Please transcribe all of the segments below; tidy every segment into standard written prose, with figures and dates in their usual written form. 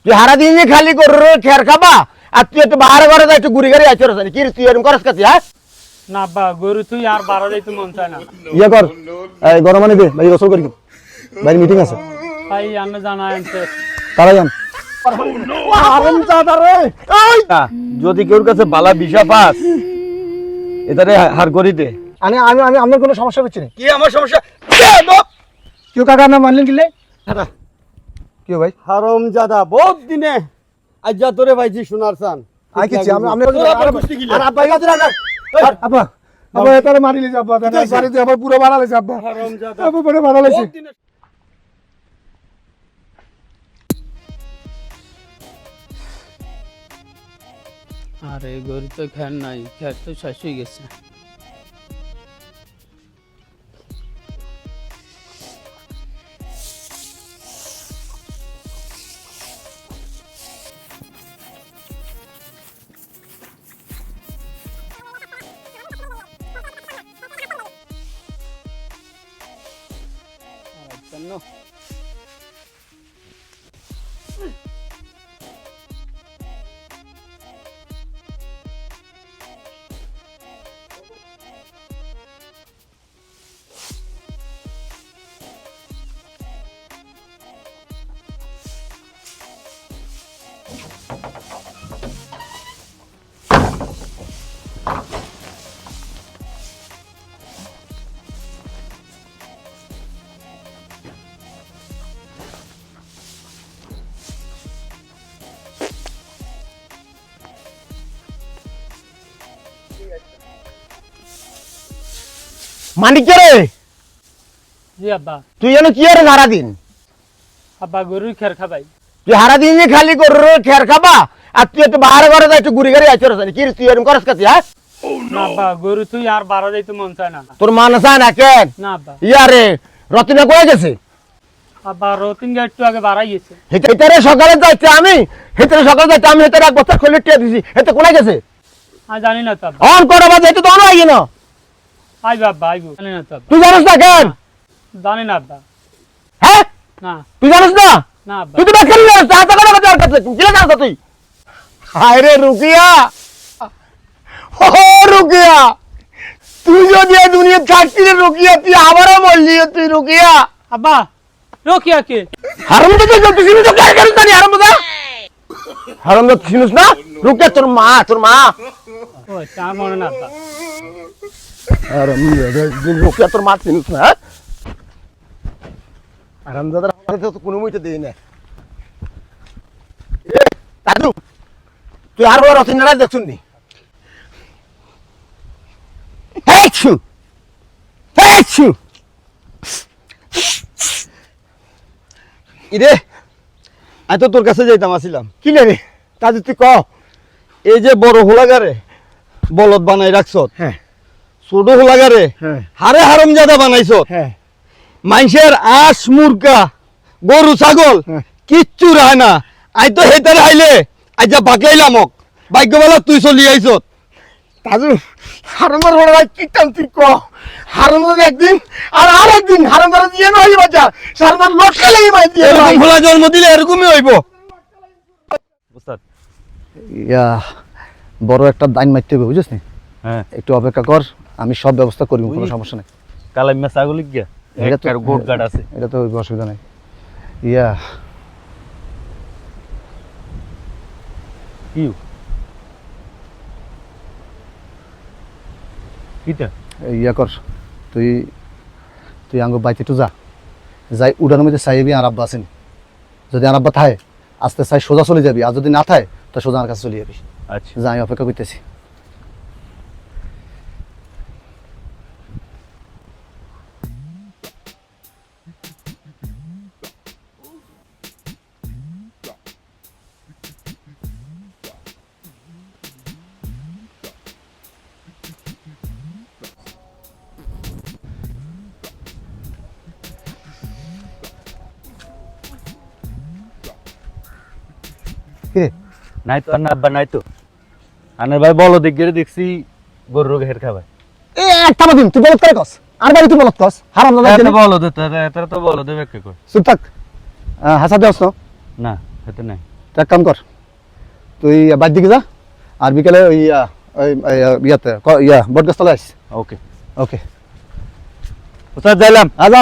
তুই হারা দিন খালি গরুর খের খাবা আর তুই একটু বাহার ঘরে যাই একটু ঘুরি গাড়ি আইছ কি তুই এরকম করস কাছে হ্যাঁ না আব্বা গরু তুই আর বাড়া যাইতে মন চায় না। ইয়ে কর এই গরম পানি দে ভাই গোসল করি ভাই মিটিং আছে ভাই আন্না জানা আনতে তারা যান যদি কেউ কাছে বালা বিষা পাস এটারে হার করি দে আমি আমি আমি আমার কোনো সমস্যা হচ্ছে না। কি আমার সমস্যা কেউ কাকা না মানলেন কিলে কি ভাই হারামজাদা বহুত দিনে আজ্জা তোরে ভাইজি শোনার চান আই কিছি আমি আমি তোরা আবার কুস্তি গিলা। আর আব্বা গাছ রাখা আব্বা আব্বা এটারে মারিলে যাব্বা না বাড়িতে আবার পুরো বাড়ালে যাব্বা হারামজাদা আব্বা পুরো বাড়ালেছে বহুত দিনে আরে গরু তো খের নাই, খের তো শেষ হয়ে গেছে। মানিক কে রে জি আব্বা। তুই যেন কি আর হারা দিন আব্বা গরুর খের খাবাই। তুই হারা দিন খালি গরুর খের খাবা আর তুই একটু বাহার ঘরে যাই একটু ঘুরি গাড়ি আইছ কি তুই এরকম করস কাছে হ্যাঁ না আব্বা গরু তুই আর বাড়া যাইতে মন চায় না। তোর মান আছে না কেন না আব্বা। ইয়ারে রতিনা কয়ে গেছে আব্বা রতিন গা একটু আগে বাড়াই গেছে। হেতারে সকালে যাইতে আমি হেতারে সকালে যাইতে আমি হেতারে এক বছর খোলে টিয়া দিছি হেতে কোনে গেছে আমি জানি না তো আব্বা। অন করে বাজে হেতে তো আই না আইবো আব্বা আইবো, জানি না তো আব্বা। তুই জানিস না কেন জানি না আব্বা। হ্যাঁ না তুই জানিস না না আব্বা। তুই তো বেকার জানিস না হাতে করে বাজার কাছে কি জানিস তুই হায় রে রুকিয়া ও রুকিয়া তুই যদি এই দুনিয়া থাকতি রে রুকিয়া তুই আবারও বললি তুই রুকিয়া আব্বা রোকিয়া কে? হারামদা তুই চিনিস তো কার কার জানি হারামদা চিনিস না রুকিয়া তোর মা ও তা মনে না আব্বা। রুকিয়া তোর মা চিনিস না হারামদাদার হাতে তো কোনো মুইতে দেই না দাদু তুই আর বড় রতনরা দেখছুন নি হেছু হেছু ইরে আমি তো তোর কাছে যাইতাম আসিলাম কি রে দাদু তুই ক এই যে বড় হোলাগারে বলদ বানাই রাখছ হ্যাঁ ছোট হোলাগারে হ্যাঁ হারে হারামজাদা বানাইছ হ্যাঁ মানুষের আঁশ মুরগা গরু ছাগল হ্যাঁ। কিচ্ছু রায় না আই তো হেতারে আইলে আই যা বাকাইলাম ভাগ্যবেলা তুই চলি আইছ দাদু হারামদার বড় ভাই কি টান তুই ক হারামদার একদিন আর আরেকদিন হারামদার দিয়ে নয় বাজার হারামদার লটকা লেগে মাই দিয়ে এরকম হোলা জন্ম দিলে এরকমই হইব ইয়া বড় একটা দাইন মারতে হবে বুঝছিস নি হ্যাঁ একটু অপেক্ষা কর আমি সব ব্যবস্থা করব কোনো সমস্যা নেই কালাইমা ছাগলিক গিয়া এটা তো গোট গাট আছে এটা তো হইব অসুবিধা নাই ইয়া কি কিটা ইয়া কর তুই তুই আঙ্গ বাইতে একটু যা যাই উড়ানোর মধ্যে চাইবি আর আব্বা আসেনি যদি আর আব্বা থাকে আস্তে চাই সোজা চলে যাবি আর যদি না থাকে তো সোজা আমার কাছে চলে যাবি আচ্ছা যা আমি অপেক্ষা করতেছি কে নাই তো আন্না আব্বা নাই তো আনার ভাই বলো দেখছি গরুর ঘের খাবে এ একটা দিন তুই বলত করে কস আর বাড়ি তুই বলত কস হারাম দাদা এত বলো দে তোরা তো বলো দে ব্যাখ্যা কর চুপ থাক হাসা দেওস না হেতে নাই তুই এক কাম কর, তুই বাড়ির দিকে যা, আর বিকেলে ওই ইয়াতে বটগাছতলায় আইস। ওকে ওকে, ওস্তাদ যাইলাম। আজা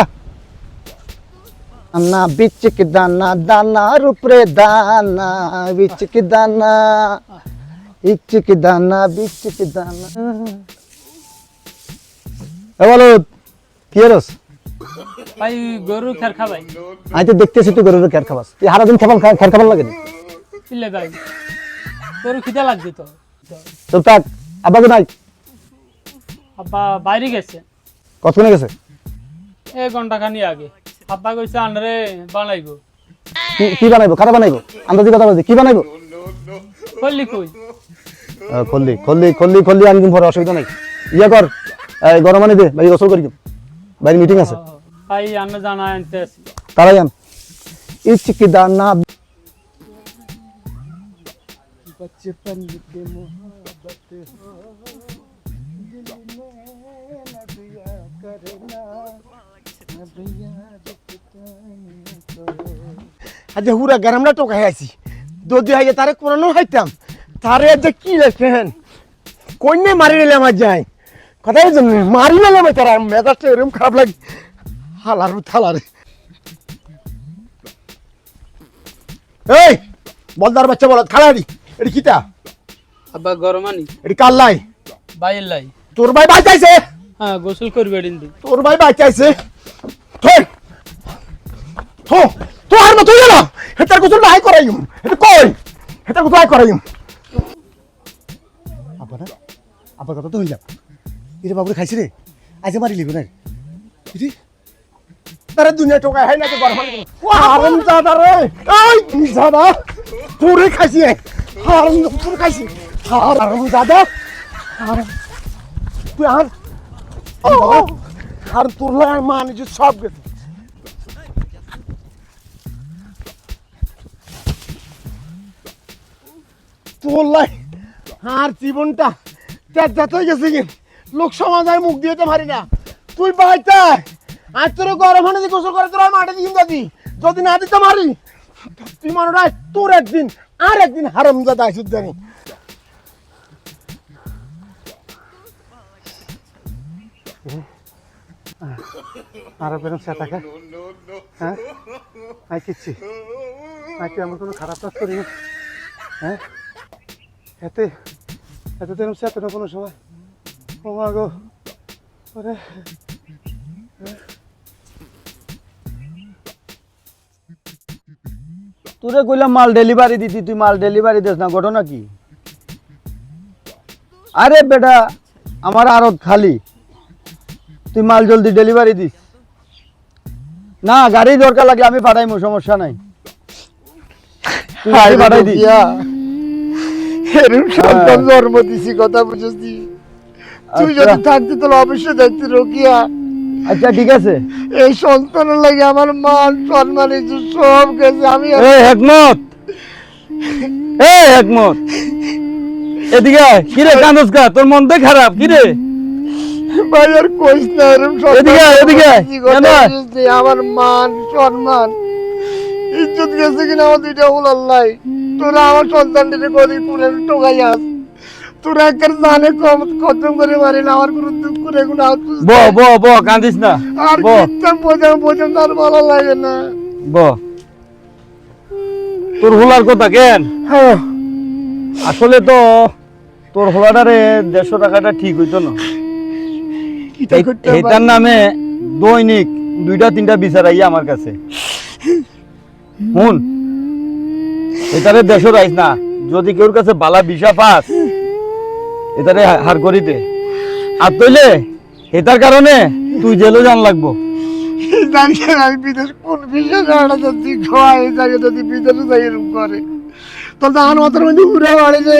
দানা বিচিক দানা, দানার উপরে দানা, বিচিক দানা, ইচিক দানা, বিচিক দানা। এ বলো কি হরস? ভাই গরু খের খাবাই আমি তো দেখতেছি তুই গরুর খের খাবাস, তুই সারাদিন খের খাবার লাগে না? কিলে ভাই গরু খিদা লাগছে তো। চল থাক, আব্বাকে নাই, আব্বা বাইরে গেছে কতক্ষণে গেছে? 1 ঘন্টা খানি আগে। আব্বা কইছে আনরে বানাইবো। কি বানাইবো? খারাপ বানাইবো? আন্দাজি কথা বলছি, কি বানাইবো? কইলি কই খল্লি খল্লি খল্লি খল্লি আনদিন পরে, অসুবিধা নাই। ইয়ে কর, গরম পানি দে, ভাই গোসল করি, বাইরে মিটিং আছে। ভাই আন্না জানা আনতে আসি। তারাই আন। ইচিক দানা बचपन के मोहब्बत हो दिल में न दिया करना अब याद আজ হুরা গরমটা টোকাই আছি, যদি হাইয়ে তারে কোরানো হাইতাম, তারে যে কি লেখেন কন্যা মারি নিলাম আজ যাই, কথাই জন্য মারি নিলাম তারা, মেজাজটা এরকম খারাপ লাগে। হালারু থালারে এই বলদার বাচ্চা বল খালারি, এটি কিতা? আব্বা গরমানি এটি কাল্লাই? বাইর লাই তোর ভাই বাঁচাইছে, হ্যাঁ গোসল করবে দিন। তোর ভাই বাঁচাইছে। থই থো তো আর মতো গেল, হেতার গোসল নাই করাইম, এটা কই হেতার গোসল নাই করাইম। আব্বা না, আব্বার কথা তো হইলাম, এটা বাবুরে খাইছে রে, আজ মারি লিব না রে, তারে দুনিয়া টোকায় হয় না তো গরম হারাম জাদা রে, এই জাদা তোরে খাইছি, হারাম তোর খাইছি, হারাম জাদা, হারাম তুই আর তোর লাগে মানে যে সব গেছে। তোর লাই আর জীবনটা তেজ হয়ে গেছে, কি লোক সমাজ আর মুখ দিতে পারি না। তুই বাইতে আজ তোর গরম হানে দিয়ে গোসল করে তোর মাঠে দিন দাদি, যদি না দিতে মারি তুই মনে রাখ তোর একদিন আর একদিন হারাম জাদা আসুদ জানি। আর বেরম সে টাকা, হ্যাঁ আই কিচ্ছি আই কি আমার কোনো খারাপ কাজ করি? হ্যাঁ এতে এত দিন সে এত কোনো সময় ও মা গো, ওরে তোরে কইলাম মাল ডেলিভারি দিতি, তুই মাল ডেলিভারি দিস না, ঘটনা কি? আরে বেটা আমার আড়ত খালি, তুই মাল জলদি ডেলিভারি দিস না, গাড়ি দরকার লাগলে আমি পাঠাইমু, সমস্যা নাই, তুই গাড়ি পাঠাই দিস। এরকম সন্তান জন্ম দিছি, কথা বুঝেছি। তুই যদি থাকতি তাহলে অবশ্যই দেখতি রোকিয়া। আচ্ছা ঠিক আছে, এই সন্তানের লাগে আমার মান সম্মান সব গেছে। আমি হেকমত, হেকমত এদিকে আয়। কিরে কান্দস কা, তোর মন তো খারাপ, কিরে ভাই আর কইস না, এরকম এদিকে আয়, এদিকে আয়। কেন আয়? আমার মান সম্মান ইজ্জত গেছে কিনা আমার দুইটা উলাল্লাই। তোরা আমার সন্তানটিকে কদিন পুরে টোকাই আস, তোরা একবার জানে কম খতম করে পারি না, আমার কোনো দুঃখ করে কোনো আফসোস ব ব ব কান্দিস না, আর ব কিচ্ছু বোঝাম আর ভালো লাগে না। ব তোর হোলার কথা কেন? হ্যাঁ আসলে তো তোর হোলাটারে 150 টাকাটা ঠিক হইতো না, কিটা করতে এটার নামে দৈনিক 2-3টা বিচার আইয়া আমার কাছে। শুন, এটারে 150 আইস না, যদি কেউর কাছে বালা বিষা পাস এটারে হার করিতে, আর তইলে এটার কারণে তুই জেলে যান লাগবো। জানি না আমি বিদেশ কোন বিশেষ যদি খোয়াই জায়গা যদি বিদেশে যাই এরকম করে তাহলে আমার মাথার মধ্যে ঘুরে বাড়ে রে।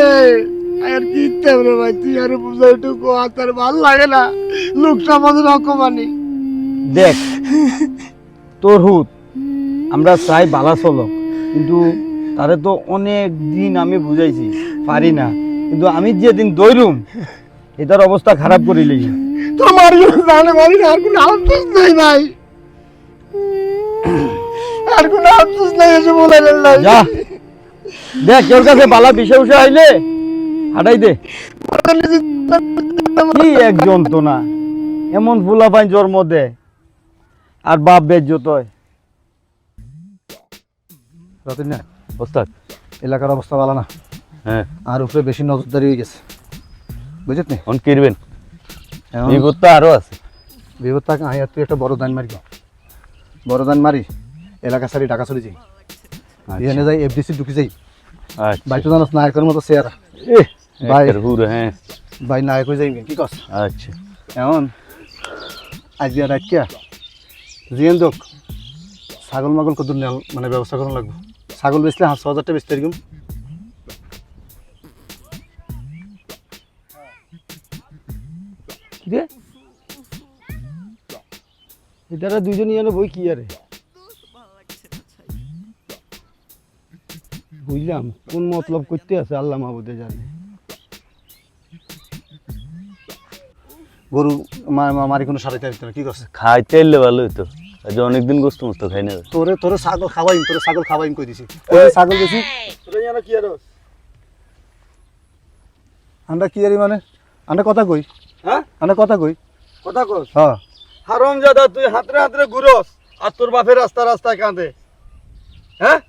আর কি ইচ্ছে রে ভাই, তুই আর বুঝাইটুকু আর ভাল লাগে না, লোক সমাজের অকমানি। দেখ তোর হুত আমরা চাই বালা চলো, কিন্তু তারে তো অনেক দিন আমি বুঝাইছি পারি না, কিন্তু আমি যেদিন দৌড়ুম এটার অবস্থা খারাপ করিলি। তোর মারি জানে মারি না, আর কোনো আফসোস নেই ভাই, আর কোনো আফসোস নেই, এসে বলে নাই। যা দেখ কেউ কাছে বালা বিষয় উষা আইলে হাঁটাই দে। কি একজন তো না এমন ফুলা পাইন জন্ম দে আর বাপ বেজ্জত হয়। রতন না ওস্তাদ এলাকার অবস্থা ভালো না, হ্যাঁ আর উপরে বেশি নজরদারি হয়ে গেছে, বুঝত নি? অন কিরবেন এখন বিপদ তো আরো আছে। বিপদ থাক আয়, তুই একটা বড় দান মারি, বড় দান মারি এলাকা সারি ঢাকা চলে যাই, এখানে যাই এফডিসি ঢুকি যাই। ভাই তো জানাস নায়কের মতো চেহারা, ভাই হ্যাঁ ভাই নায়ক হয়ে যাই, কি কস? আচ্ছা এখন আজকে রাখিয়া জিয়ান যোগ ছাগল মাগল কত মানে ব্যবস্থা করা লাগবে। ছাগল বেচলে 5,000 বেচতে এরকম। রে এটারা দুইজন ইয়ানো বই কি আরে বুঝলাম কোন মতলব করতে আছে আল্লাহ মাহবুদে জানে। গরু মারি কোনো সারাইতে পারতো না, কি করছে? খাইতে এলে ভালো হইতো, আজ অনেকদিন গোস্ত মস্ত খাই না। তোরে তোরে ছাগল খাওয়াইম, তোরে ছাগল খাওয়াইম কই দিছি। তোরে ছাগল বেশি তোরা ইয়ানো কি আরো আমরা কি আরি মানে আমরা কথা কই, হ্যাঁ আমরা কথা কই। কথা কস হ্যাঁ হারামজাদা তুই হাতরে হাতরে ঘুরস আর তোর বাপের রাস্তা রাস্তায় কাঁদে। হ্যাঁ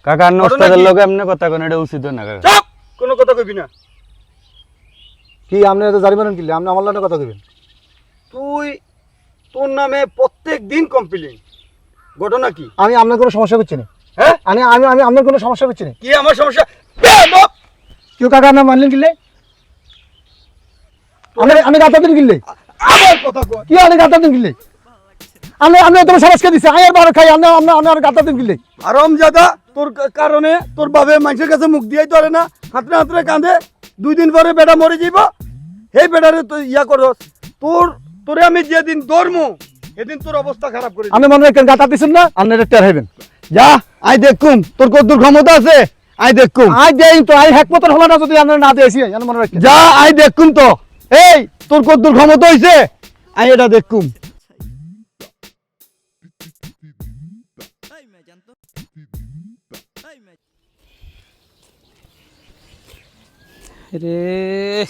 কাকার ঘটনা নষ্টাদের কি? লোক এমনি কথা কেন, এটা উচিত না কাকা। চুপ কোনো কথা কইবি না। কি আপনি এত জারি মারেন কিলে? আপনি আমার লগে কথা কইবেন। তুই তোর নামে প্রত্যেক দিন কমপ্লেইন, ঘটনা কি? আমি আপনার কোনো সমস্যা করছি না, হ্যাঁ আমি আমি আমি আপনার কোনো সমস্যা করছি না। কি আমার সমস্যা? বেয়াদব! কেউ কাকা না মানলেন কিলে? আমি গাতা দিন কিলে, আবার কথা কয়। কি আমি গাতা দিন কিলে? আপনি তোমার সমাজকে দিছে আয়ের বার খাই, আপনার গাতা দিন কিলে? হারামজাদা তোর কারণে তোর বাপে মানুষের কাছে মুখ দিয়াই ধরে না, হাতরে হাতরে কাঁদে। 2 দিন পরে বেটা মরে যাইব, সেই বেটারে তুই ইয়া করস। তোরে আমি যেদিন ধরমু সেদিন তোর অবস্থা খারাপ করে দিবো। আপনি মনে রাখেন গাতা দিচ্ছেন না, আপনি এটা টের হইবেন। যা আই দেখুম তোর কত ক্ষমতা আছে, আই দেখুম। আই দেই তো আই হেকমতের হলো না যদি আপনি না দিয়েছি, জানেন মনে রাখেন। যা আই দেখুম তো, এই তোর কত ক্ষমতা হইছে আই এটা দেখুম। রে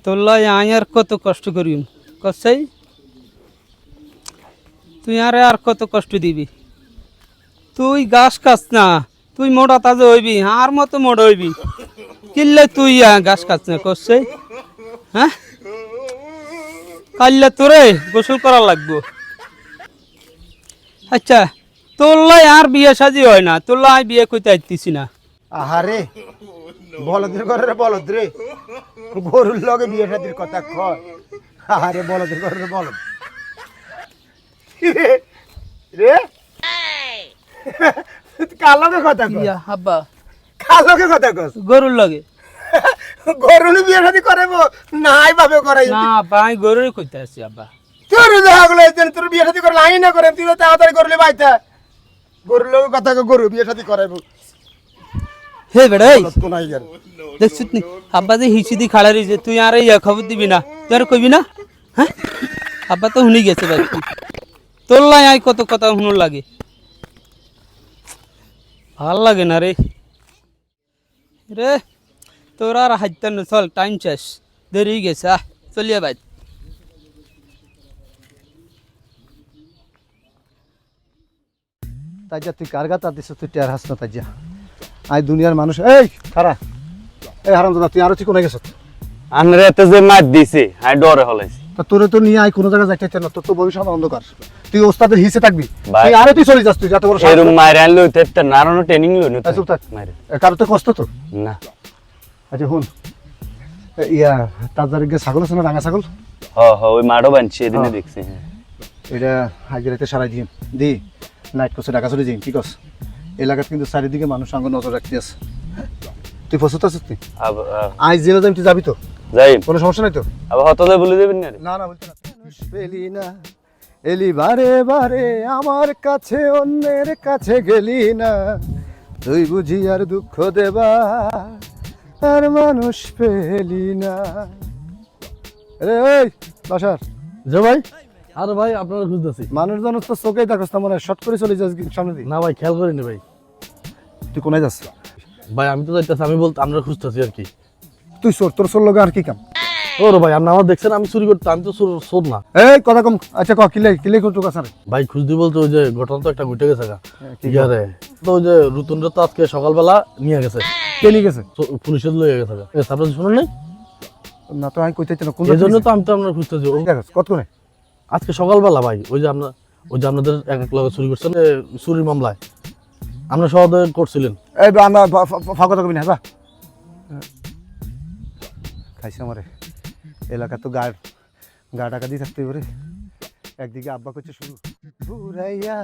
তোলাই আয় আর কত কষ্ট করিম কসাই, তুই আরে আর কত কষ্ট দিবি? তুই গাছ কাছ না, তুই মোটা তাজা হইবি, আর মতো মোটা হইবি, কিনলে তুই গাছ কাছ না কসাই। হ্যাঁ কাল্লা তোরে গোসল করা লাগবো। আচ্ছা তোলাই আর বিয়ে সাজি হয় না, তোলাই বিয়ে করতে আইতেছি না। আহারে বলদের ঘরের বলদ রে, গরুর লগে বিয়ে শাদির কথা কয়। আহারে বলদের ঘরের বলদ রে রে কার লগে কথা কয়? ইয়া আব্বা কার লগে কথা কস? গরুর লগে গরুর বিয়ে শাদি করাইবো নাই ভাবে করাই। না আব্বা আমি গরুরই কইতে আসছি আব্বা। তোর দেখাগুলো তোর বিয়ে শাদি করলে আই না করেন, তুই তো তাড়াতাড়ি করলে বাইতা। গরুর লগে কথা কয়, গরু বিয়ে শাদি করাইবো। হে বেড়া এই তো নাই গেল দেখছিস নি আব্বা যে হিসি দি খাড়া রইছে, তুই আর ইয়া খবর দিবি না, তুই আর কইবি না? হ্যাঁ আব্বা তো শুনি গেছে ভাই, তোর লাই আই কত কথা শুনুর লাগে, ভাল লাগে না রে। রে তোর আর হাইতান চল, টাইম শেষ, দেরি হয়ে গেছে, চলিয়া ভাই। তাইজা তুই কার গাতা দিছ, তুই টের হাস না তাইজা। আই দুনিয়ার মানুষ, এই খারা, এই হারামজাদা তুই আরো ঠিক হয়ে গেছ। আনরে এতে যে মার দিছে আই ডরে হলাইছি। তা তোরে তো নিয়ে আই কোনো জায়গায় যাইতে চাই না, তোর তো ভবিষ্যৎ অন্ধকার। তুই ওস্তাদের হিসে থাকবি, ভাই, তুই আরে তুই চলে যাস, তুই যত বড় সাহস। এরম মাইরে আনলে হইতে একটা নারানো ট্রেনিং লইনি এই চুপ থাক। মাইরে কারো তো কষ্ট তো। না। আচ্ছা শুন, ইয়া তার যারে ছাগল আছে না, রাঙা ছাগল, ওই মাড়ো বানছি এদিনে হ্যাঁ। দেখছি। হ্যাঁ এটা হাজিরাতে সারাই দিন দি নাইট করছে ঢাকা চলে যাই, ঠিক আছে? এলাকার কিন্তু চারিদিকে মানুষ আঙ্গ নজর রাখতে আছে। তুই প্রস্তুত আছিস? তুই আজ জেলে যাবি, তুই যাবি তো? যাই কোনো সমস্যা নাই তো? আবার হত বলে দেবেন না রে। না না বলতে না। পেলি না এলি বারে বারে আমার কাছে, অন্যের কাছে গেলি না, তুই বুঝি আর দুঃখ দেবা আর মানুষ পেলি না। রে ওই বাসার যে ভাই, আরে ভাই আপনারা খুঁজতেছি। মানুষ জানুষ তো চোখেই দেখোস না, মনে হয় শর্ট করে চলে যাস সামনে দিয়ে। না ভাই খেয়াল করিনি ভাই। তুই কোনায় যাস? ভাই আমি তো যাইতেছি, আমি বলতে আমরা খুঁজতেছি আর কি। তুই চোর, তোর চোর লগে আর কি কাম? ওরে ভাই আপনি আমার দেখছেন আমি চুরি করতে, আমি তো চোর না এই কথা কম। আচ্ছা ক কিলে কোন তোর কাছে? ভাই। খুঁজতে বলতে ওই যে ঘটনা তো একটা ঘটে গেছে গা কি ইয়ারে, তো ওই যে রুতুনরা তো আজকে সকালবেলা নিয়ে গেছে, কে নিয়ে গেছে? পুলিশের লয়ে গেছে গা। আপনার শুনুন নাই? না তো আমি কইতে চাই না কোন এই জন্য তো আমি তো আমরা খুঁজতেছি। কত করে? আজকে সকালবেলা ভাই ওই যে আপনাদের এক লগে চুরি করছেন, চুরির মামলায় আমরা সহদয় করছিলেন। এই আমরা ফাঁকা থাকবি না বা খাইছে আমারে এলাকা তো গা টাকা দিয়ে থাকতে পারে। একদিকে আব্বা করছে শুরু ঘুরাইয়া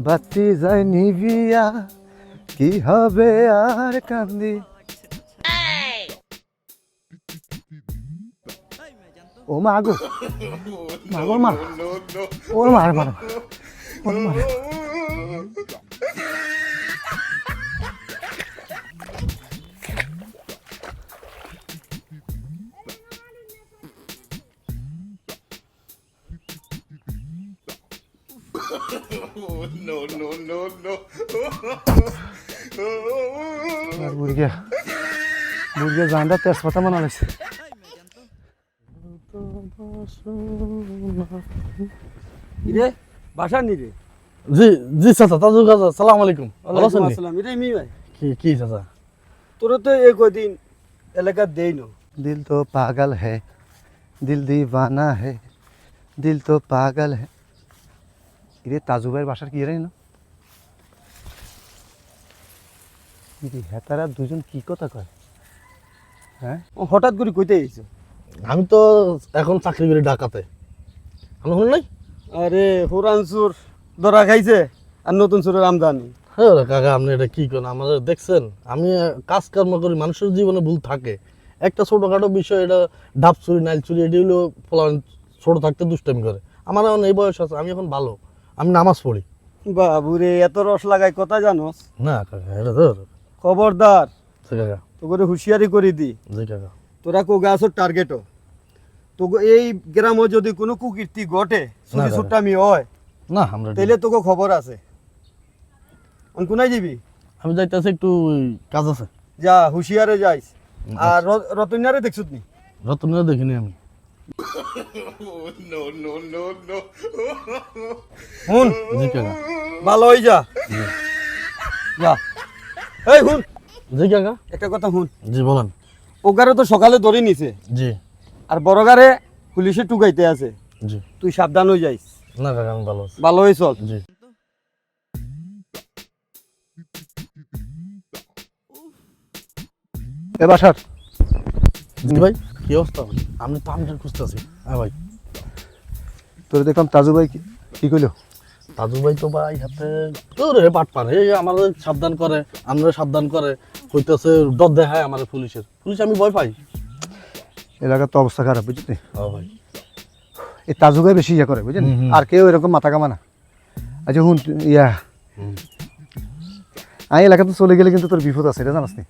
বাতি যায় নিভিয়া কি হবে আর কান্দি। ও মা গো, মাগর মা, ওর মার মার ওর মার। বুড়িয়া জানটা তেজপাতা মানা লাগছে। রে বাসা নি রে? জি জি চাচা, তাজু চাচা, সালাম আলাইকুম। ভালো আছেন? আসসালাম। এটা মি ভাই, কি চাচা? তোর তো এই কদিন এলাকা দেই না। दिल तो पागल है, दिल दीवाना है, दिल तो पागल है। ইরে তাজু ভাইয়ের বাসার কি রে না? হেতারা দুজন কি কথা কয়? হ্যাঁ হঠাৎ করে কইতে আইছো? আমি তো এখন চাকরি করি ঢাকাতে, আপনি শুনুন নাই? আরে হুরান সুর ধরা খাইছে আর নতুন সুরের আমদানি। হ্যাঁ কাকা, আপনি এটা কি করেন? আমাদের দেখছেন আমি কাজকর্ম করি, মানুষের জীবনে ভুল থাকে, একটা ছোটখাটো বিষয়, এটা ডাব চুরি নাইল চুরি, এটি হলো ছোট থাকতে দুষ্টামি করে। আমার এখন এই বয়স আছে, আমি এখন ভালো, আমি নামাজ পড়ি। বাবুরে এত রস লাগাই কথা জানোস? না কাকা, এটা তো খবরদার, জি কাকা, তো করে হুঁশিয়ারি করে দি। জি কাকা। তোরা কো গাছর টার্গেটও তো এই গ্রামে যদি কোনো কুকীর্তি ঘটে, চুরি দাদা। ছুট্টামি হয়, না আমরা তাইলে তোকে খবর আছে। আমি কোনায় যাবি? আমি যাইতেছি একটু কাজ আছে। যা হুঁশিয়ারে যাইস। আর রতনারে দেখছুত নি? রতনের দেখিনি আমি। হুন জি কাকা। ভালো হই যা যা। এই হুন, জি কাকা। একটা কথা হুন, জি বলেন। ওগারে তো সকালে ধরে নিছে জি আর বড়গারে পুলিশে টুকাইতে আছে। জি। তুই সাবধান হয়ে যাইস। না কাকা আমি ভালো আছি। ভালো হয়ে চল। জি। এ বাসার জি ভাই, কি অবস্থা? আমি তো আমটা খুঁজতেছি। হ্যাঁ ভাই। তোর দেখলাম তাজু ভাই কি কইলো? তাজু ভাই তো ভাই হাতে তোর পাট পার এই আমাদের সাবধান করে, আমরা সাবধান করে, কইতেছে ডর দেখায় আমার পুলিশের। পুলিশ আমি ভয় পাই। এলাকার তো অবস্থা খারাপ বুঝলি? হ্যাঁ ভাই। এই তাজু ভাই বেশি ইয়া করে বুঝলি? হুম, হুম। আর কেউ এরকম মাথা কামা না। আচ্ছা হুন ইয়া হুম। আমি এলাকাতে চলে গেলে কিন্তু তোর বিপদ আছে, এটা জানাস নি?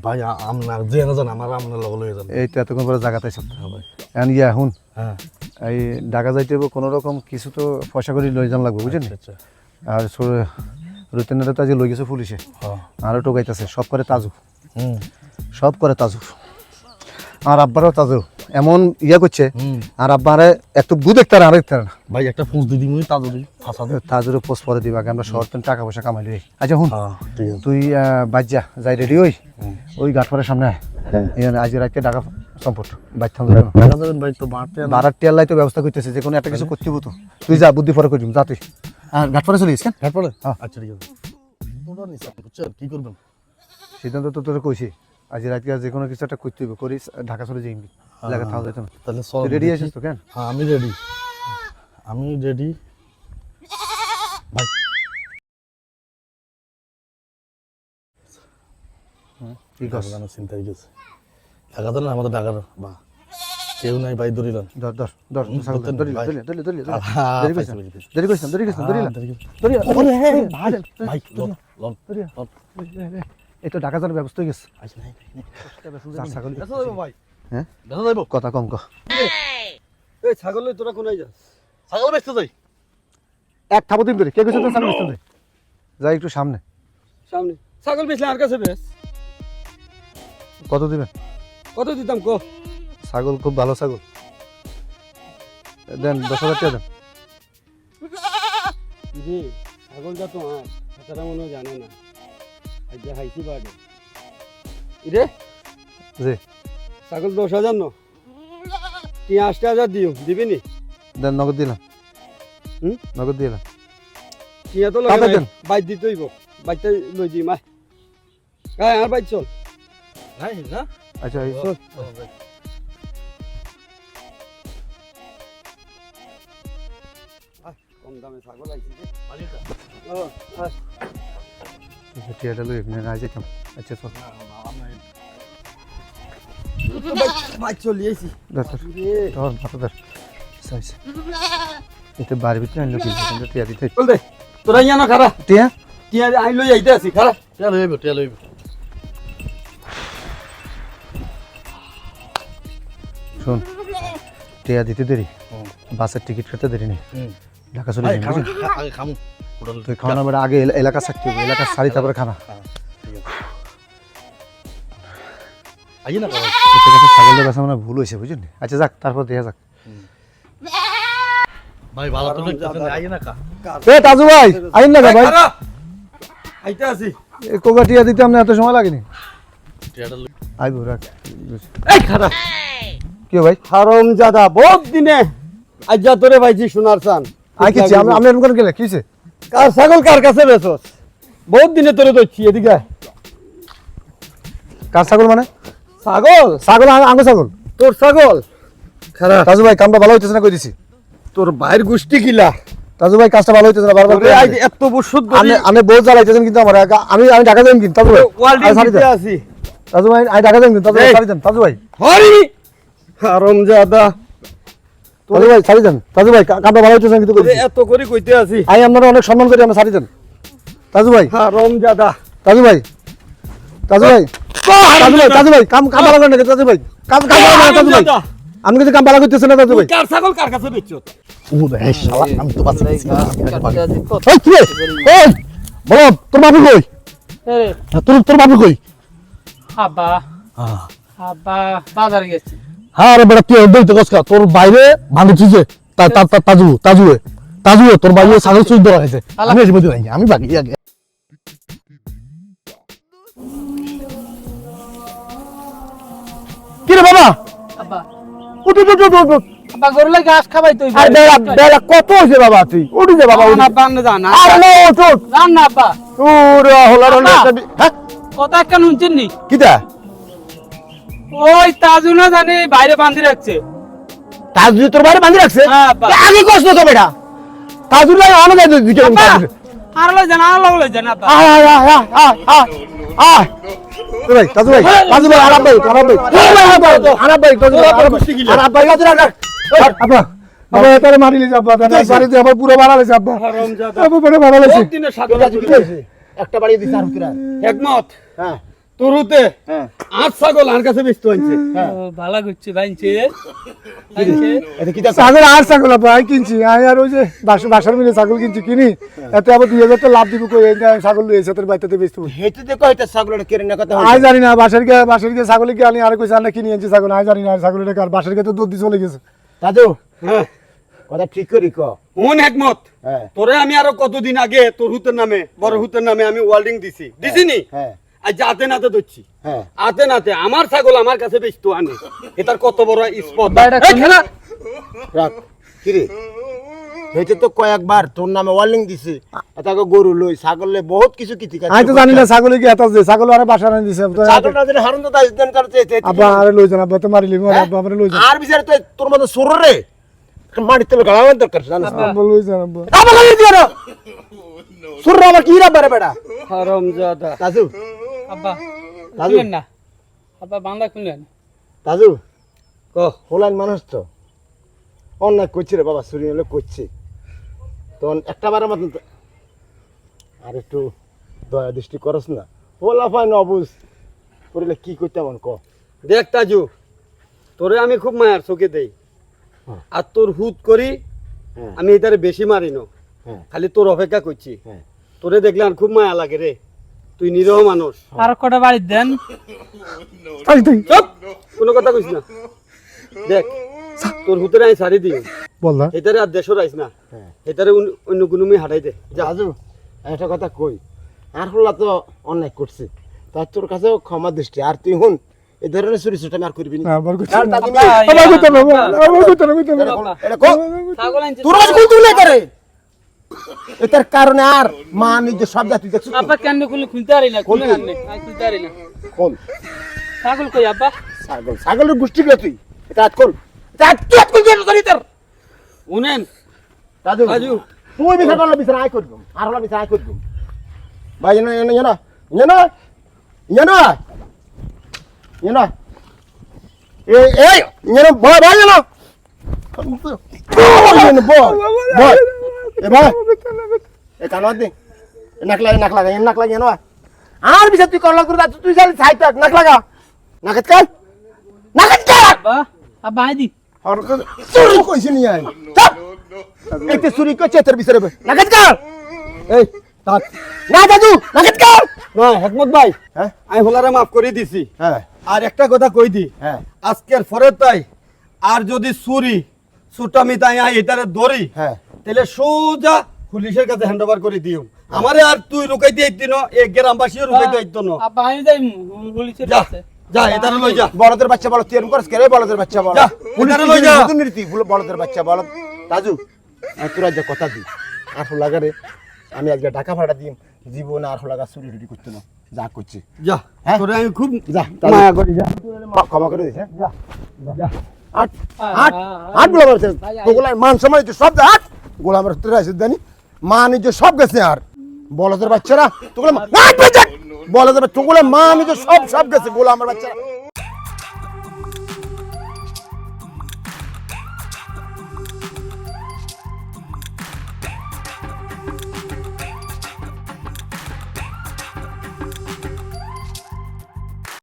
ভাই আপনার যে না জান আমার আপনার লগে লয়ে যান। এই তো এতক্ষণ পরে জায়গাতে সব হ্যাঁ ভাই। এখন ইয়া হুন হ্যাঁ। এই ঢাকা যাইতে হইব, কোনো রকম কিছু তো পয়সা করে লই যান লাগবে বুঝলি? আচ্ছা। আর রুতেনারে তো আজ লই গেছে পুলিশে, হ্যাঁ। আরও টোকাইতেছে, সব করে তাজু, হুম। সব করে তাজু। আর আব্বারও তাজু এমন ইয়া করছে, হুম। আর আব্বারে একটু গু দেখতে আর দেখতে না। ভাই একটা ফুঁস দিদি মুই তাজু দিই ফাঁসা দিই। তাজুরে পোস্ট পরে দিবা, আমরা শহর থেকে টাকা পয়সা কামাই লই। আচ্ছা হুন হ্যাঁ ঠিক আছে। তুই বাজ যা, যাই রেডি হই, ওই ঘাটপাড়ের সামনে আয়। হ্যাঁ। আজ রাতে ঢাকা সম্পর্ক বাইর দেখা যাবেন ভাই, তো মারতে না। বারার টিয়ার তো ব্যবস্থা করতেছে, যে কোনো একটা কিছু করতে হবো তো। তুই যা, বুদ্ধি পরে করবি, যা তুই। আর ঘাটপাড়ে চলিস কেন? তারপরে হ্যাঁ। আচ্ছা ঠিক আছে। তোরা নিস বুঝছেন কি করবেন? সিদ্ধান্ত তো তোর কইছি, আজ রাতে যে কোনো কিছু একটা করতে হইব, করিস ঢাকা চলে যাই, এলাকা থাকা যেত না। তাহলে তুই রেডি আছিস তো কেন? হ্যাঁ আমি রেডি, আমি রেডি ভাই। ঠিক আছে, গান চিন্তা হয়ে গেছে। ঢাকাতে না আমাদের ঢাকার বা কেউ নাই ভাই, ধরিলেন। ধর ধর ধর ছাগল ধর, ধরিল ভাই। ধরিল ধরিল ধরিল ধরিল। আহা, দেরি পাইছি, করিস না, পাইছি। দেরি করিস না, দেরি করিস না, ধরিল ধরিল। ধরিল। ভাই ভাই লন লন। এই তো ঢাকা যাওয়ার ব্যবস্থা হয়ে গেছে। আচ্ছা নাই নাই। চার ছাগল ভাই হ্যাঁ, দেখা যাইব। কথা কম ক। এই ছাগল লই তোরা কোনায় যাস? ছাগল বেচতে যাই। এক থাবো দিন ধরে কে গেছে তো ছাগল বেচতে দে। যাই একটু সামনে। সামনে ছাগল বেচলে আর কাছে বেশ কত দিবেন? কত দিতাম কো ছাগল খুব ভালো ছাগল, দেন 10,000 টাকা দেন। জি ছাগলটা তো আর তারা মনে হয় জানে না আজ হাইছি বাড়ি রে জি ছাগল 10,000 নো তুই 8,000 দিও দিবিনি দেন, নগদ দিলাম। হুম? নগদ দিলাম। টিয়া তো তাতে লাগে দেন। বাইক দিতে হইব বাইকটা লই দি মা গায় আর বাইক চল নাই না আচ্ছা এই চল কম দামে ছাগল আইছি যে ও টিয়াটা লই এখানে না যেতাম। আচ্ছা চল বাইক চলিয়েছি ধর মাথা ধর সাইজ এটা বাড়ির ভিতরে আনলো কি টিয়া দিতে চল দে তোরা ইয়া না খারা টিয়া টিয়া আই লই আইতে আছি খারা টিয়া লইব শোন, টিয়া দিতে দেরি, বাসের টিকিট কাটতে দেরি নেই, ঢাকা চলে যাবি বুঝলি? আগে খামু তুই খাওয়ানো বেড়া আগে এলাকা থাকতে হবে, এলাকার সারি তারপরে খানা। আইয়ে না বাবা তোর কাছে ছাগলের বেচা মানে ভুল হয়েছে বুঝলি? আচ্ছা যাক, তারপর দেখা যাক। ভাই ভালো তো দেখতেছেন আইয়ে না কা এ তাজু ভাই আইন না ভাই, খারা আইতে আছি এ কোকা টিয়া দিতে আমরা এত সময় লাগেনি। টিয়াটা লই আইবো রাখ। এই খারা কি ভাই? হারাম জাদা বহুত দিনে আজ যা তোরে ভাইজি সোনার চান আই কি আমরা আমরা এরকম করে গেলে কিছে? কার ছাগল কার কাছে বেচছস বহুত দিনে তোরে দইছি এদিকে আয়। কার ছাগল মানে? ছাগল ছাগল আঙ্গ ছাগল। তোর ছাগল খারা তাজু ভাই কামটা ভালো হইতেছে না কই দিছি। তোর ভাইয়ের গোষ্ঠী কিলা তাজু ভাই কাজটা ভালো হইতেছে না, বারবার তোরে আজ এত বছর ধরে আমি বহুত জ্বালাইতেছেন কিন্তু আমার আমি ঢাকা যাইম কিন্তু তাজু ভাই। ওয়ার্ল্ডে আর ছাড়ি দিতে দেন। আছি তাজু ভাই আমি ঢাকা যাইম কিন্তু তাজু ভাই এই। ছাড়ি দেন তাজু ভাই। হরি হারাম জাদা তাজু ভাই ছাড়ি দেন তাজু ভাই কামটা ভালো হইতেছে না কিন্তু কই তোরে দিছি। এত করে কইতে আছি আমি আপনারা অনেক সম্মান করি, আমরা ছাড়ি দেন তাজু ভাই। হারাম জাদা তাজু ভাই তাজু ভাই তাজু ভাই কাম কাম ভালো করেন না তাজু ভাই, কাম কাম ভালো করেন না তাজু ভাই। আমি কিন্তু কাম ভালো করতেছেন না তাজু ভাই। কার ছাগল কার কাছে বেচছস ও রে শালা আমি তো বাঁচি গেছি এই কি রে? এই বল তোর বাবু কই? তোর বাবু কই? আব্বা আব্বা বাজার গেছি হ্যাঁ রে বেটা তুই দইতে কসকা তোর বাইরে মানুষ যে তাজু তোর বাইরে ছাগল চুই ধরা হয়েছে আমি আসবো দিই আমি বাকি আগে কি রে বাবা? আব্বা উঠ উঠ উঠ উঠ উঠ। আব্বা গরুলে ঘাস খাবাই তুই আর বেলা বেলা কত হইছে বাবা, তুই উঠি দে বাবা উঠি। আব্বা না জানা আর না উঠ উঠ। জান না আব্বা তোর হলার হলে বাবা। একটা হ্যাঁ কথা একটা শুনছেন নি কিটা? ওই তাজু না জানি বাইরে বাঁধি রাখছে তাজু তোর বাইরে বাঁধি রাখছে? হ্যাঁ, আব্বা। আগে কষ্ট তো বেটা তাজু লাই আনো যায় দুইটা আব্বা তাজু। আর লই জানা আর লই জানা আব্বা আয় আয় আয় আয় আয় আয় ভাই তাজু ভাই তাজু ভাই আরাম ভাই আরাম ভাই আরাম ভাই তাজু ভাই আরাম ভাই তাজু রাখ আপা আপা এটারে মারিলে যাবা না বাড়িতে আবার পুরো মারা লেছে আব্বা হারামজাদা আপা পুরো মারা লেছে। বহুত দিনে ছাগল একটা বাড়ি দিছে আর কিরা? একমত হ্যাঁ তোরুতে হ্যাঁ আট ছাগল আর কাছে বেচতে হইছে ভালো করছে ভাইছে এটা কি ছাগল আর ছাগল আপা আই কিনছি আই আর ওই যে বাসার মিলে ছাগল কিনছি কিনি এতে আবার 2000 টাকা লাভ দিব কই ছাগল লইছে তোর বাইতে বেচতে হেঁটে কয়টা ছাগলের কেড়ে না কথা আই জানি না বাসার গিয়ে ছাগল কি আনি আর কইছে আর কিনে আনছি ছাগল আই জানি না ছাগলের কার বাসার গিয়ে তো দুধ দিয়ে চলে গেছে। দাদু হ্যাঁ কথা ঠিক করি ক মন একমত হ্যাঁ তোরে আমি আরো কতদিন আগে তোর হুতের নামে বড় হুতের নামে আমি ওয়ার্ল্ডিং দিছি দিছিনি হ্যাঁ আজ আতে নাতে ধরছি হ্যাঁ আতে নাতে আমার ছাগল আমার কাছে বেচতো আনে এটার কত বড় স্পট রাখ কিরে হেঁটে তো কয়েকবার তোর নামে ওয়ার্নিং দিছে এটাকে গরু লই ছাগল লই বহুত কিছু কিতি আমি তো জানি না ছাগলে কি এত যে ছাগল আরে বাসা আনি দিছে ছাগল না দিলে হারুন তো দাস দেন করতে আব্বা আরে লই যান আব্বা তো মারিলি আব্বা আরে লই যান আর বিচারে তো তোর মতো সরর রে মাটি তেল গালাবার দরকার জানিস না আব্বা লই যান আব্বা আবার লাগি দিও না সরর আবার কি রাবারে বেটা হারামজাদা দাদু আব্বা দাদু খুলেন না আব্বা বান্দা খুলেন দাদু ক হোলাইন মানুষ তো অন্যায় করছে রে বাবা চুরি হলে করছে তখন একটা বারের মতন আর একটু দয়া দৃষ্টি করস না হোলা পায় না অবুঝ করিলে কি করতে এমন ক দেখ তাজু তোরে আমি খুব মায়ার চোখে দেই হ্যাঁ। আর তোর হুত করি হ্যাঁ। আমি এটারে বেশি মারি না হ্যাঁ খালি তোর অপেক্ষা করছি হ্যাঁ তোরে দেখলে আর খুব মায়া লাগে রে তুই নিরহ মানুষ। আর কটা বাড়ি দেন। চুপ, কোনো কথা কইস না। দেখ তোর হুতের আমি ছাড়ি দিই, বল না এটারে আর দেশও রাইস না, এটারে অন্য কোনো মেয়ে হাঁটাই দে। যা রাজু একটা কথা কই, আর হল্লা তো অন্যায় করছে, তার তোর কাছেও ক্ষমা দৃষ্টি। আর তুই হুন এই ধরনের চুরি চুটা আর করবি না। আর তাকে নিয়ে- এটা কো, ছাগল আনছি। তোর কাছে কোন তুলে করে এটার কারণে আর মা নিজে সব জাতি দেখছিস তো? আব্বা কেন খুলতে পারি না, খুলে আনলে আমি খুলতে পারি না। কোন ছাগল কই আব্বা? ছাগল, ছাগলের গোষ্ঠী গেলে তুই এটা আজ কর, এটা আজ তুই আজ কর দিয়ে ধরি তোর উনেন রাজু রাজু, তুই বিচার করলে বিচার আয় করবি, আর হলো বিচার আয় করবি ভাই। এনে এনে এনে এনে এনে এনে এই এই এনে ভাই ভাই এনে এনে বল বল এ ভাই এ কানওয়াত দে নাক লাগা এনে আর বিচার তুই করলা করে তুই যালি ছাই থাক, নাক লাগা নাকাত কাট আব্বা আব্বা আই দি। আর চুরি কইছিস নি আই চুপ এতে চুরি করছে তোর বিচারে নাকাত কাট এই তাক না দাদু নাকাত কাট না হেকমত ভাই, হ্যাঁ আমি হোলারে মাফ করে দিছি। হ্যাঁ আর একটা কথা কই দি, হ্যাঁ আজকের পরে তাই আর যদি চুরি ছুটামি তাই এটারে ধরি, হ্যাঁ তাহলে সোজা পুলিশের কাছে হ্যান্ড ওভার করে দিও। আমারে আর তুই রুকাইতে আইতি না, এই গ্রামবাসীও রুকাইতে আইতো না। আব্বা আমি যাই পুলিশের যা কাছে। যা এটারে লই যা, বড়দের বাচ্চা বলো তুই এরকম করিস কে রে? বড়দের বাচ্চা বলো যা, ওখানে লই যা। বড়দের বাচ্চা বলো রাজু তোরা যে কথা দি আর লাগারে আমি আজকে টাকা ভাড়া দিই জীবন আর লাগা চুরি টুরি করতে না যা করছে যা হ্যাঁ? তোরে আমি খুব যা মায়া করি, যা ক্ষমা করে দিস হ্যাঁ যা আট আট আট গোলাম আছে তোগুলা মান সম্মান ইজ্জত সব আট গোলামের তোরা আছে জানি মান ইজ্জত সব গেছে। আর বলদের বাচ্চারা তোগুলা বলদের তোগুলা মান ইজ্জত সব গেছে গোলামের বাচ্চারা।